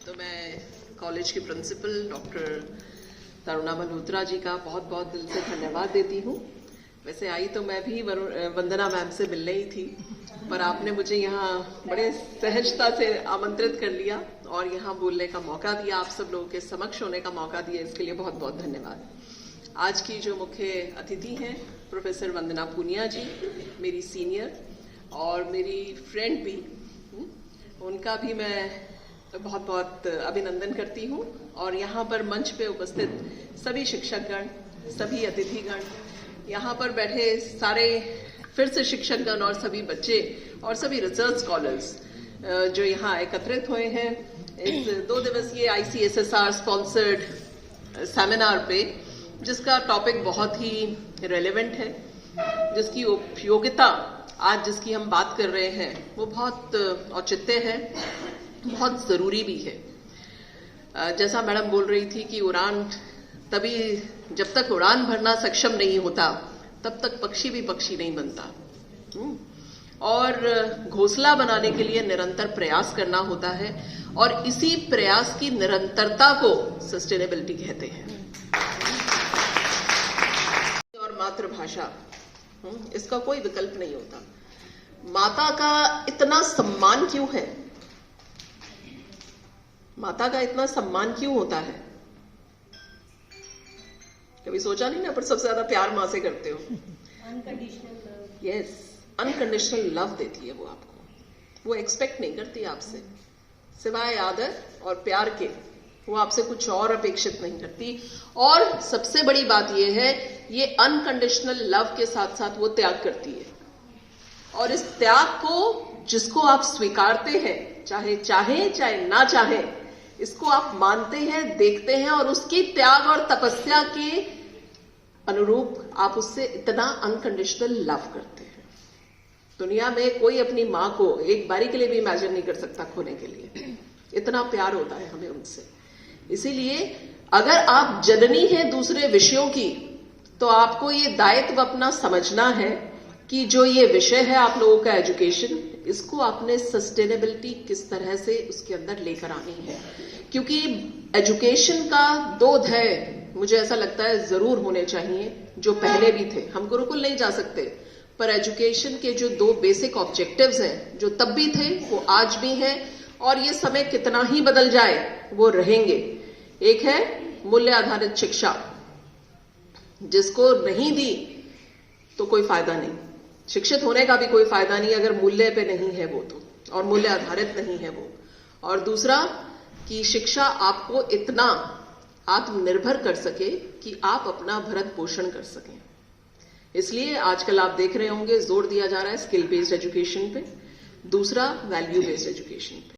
तो मैं कॉलेज की प्रिंसिपल डॉक्टर तरुणा मल्होत्रा जी का बहुत बहुत दिल से धन्यवाद देती हूँ। वैसे आई तो मैं भी वंदना मैम से मिलने ही थी, पर आपने मुझे यहाँ बड़े सहजता से आमंत्रित कर लिया और यहाँ बोलने का मौका दिया, आप सब लोगों के समक्ष होने का मौका दिया, इसके लिए बहुत बहुत धन्यवाद। आज की जो मुख्य अतिथि हैं प्रोफेसर वंदना पूनिया जी, मेरी सीनियर और मेरी फ्रेंड भी, उनका भी मैं बहुत बहुत अभिनंदन करती हूँ। और यहाँ पर मंच पे उपस्थित सभी शिक्षकगण, सभी अतिथिगण, यहाँ पर बैठे सारे फिर से शिक्षकगण और सभी बच्चे और सभी रिसर्च स्कॉलर्स जो यहाँ एकत्रित हुए हैं इस 2 दिवसीय ICSSR स्पॉन्सर्ड सेमिनार पे, जिसका टॉपिक बहुत ही रेलेवेंट है, जिसकी उपयोगिता आज जिसकी हम बात कर रहे हैं वो बहुत औचित्य है, बहुत जरूरी भी है। जैसा मैडम बोल रही थी कि उड़ान तभी, जब तक उड़ान भरना सक्षम नहीं होता तब तक पक्षी भी पक्षी नहीं बनता, और घोंसला बनाने के लिए निरंतर प्रयास करना होता है, और इसी प्रयास की निरंतरता को सस्टेनेबिलिटी कहते हैं। और मातृभाषा, इसका कोई विकल्प नहीं होता। माता का इतना सम्मान क्यों है? माता का इतना सम्मान क्यों होता है? कभी सोचा नहीं ना, पर सबसे ज्यादा प्यार माँ से करते हो। Unconditional love. Yes, unconditional love देती है वो आपको, वो एक्सपेक्ट नहीं करती आपसे, सिवाय आदर और प्यार के वो आपसे कुछ और अपेक्षित नहीं करती। और सबसे बड़ी बात ये है, ये अनकंडीशनल लव के साथ साथ वो त्याग करती है, और इस त्याग को जिसको आप स्वीकारते हैं, चाहे चाहे चाहे ना चाहे, इसको आप मानते हैं, देखते हैं, और उसकी त्याग और तपस्या के अनुरूप आप उससे इतना अनकंडीशनल लव करते हैं। दुनिया में कोई अपनी माँ को एक बारी के लिए भी इमेजिन नहीं कर सकता खोने के लिए, इतना प्यार होता है हमें उनसे। इसीलिए अगर आप जननी हैं दूसरे विषयों की, तो आपको ये दायित्व अपना समझना है कि जो ये विषय है आप लोगों का एजुकेशन, इसको आपने सस्टेनेबिलिटी किस तरह से उसके अंदर लेकर आनी है। क्योंकि एजुकेशन का 2 ध्येय मुझे ऐसा लगता है जरूर होने चाहिए, जो पहले भी थे। हम गुरुकुल नहीं जा सकते, पर एजुकेशन के जो 2 बेसिक ऑब्जेक्टिव्स हैं, जो तब भी थे वो आज भी हैं, और ये समय कितना ही बदल जाए वो रहेंगे। एक है मूल्य आधारित शिक्षा, जिसको नहीं दी तो कोई फायदा नहीं, शिक्षित होने का भी कोई फायदा नहीं अगर मूल्य पे नहीं है वो, तो और मूल्य आधारित नहीं है वो। और दूसरा कि शिक्षा आपको इतना आत्मनिर्भर कर सके कि आप अपना भरण पोषण कर सकें। इसलिए आजकल आप देख रहे होंगे जोर दिया जा रहा है स्किल बेस्ड एजुकेशन पे, दूसरा वैल्यू बेस्ड एजुकेशन पे।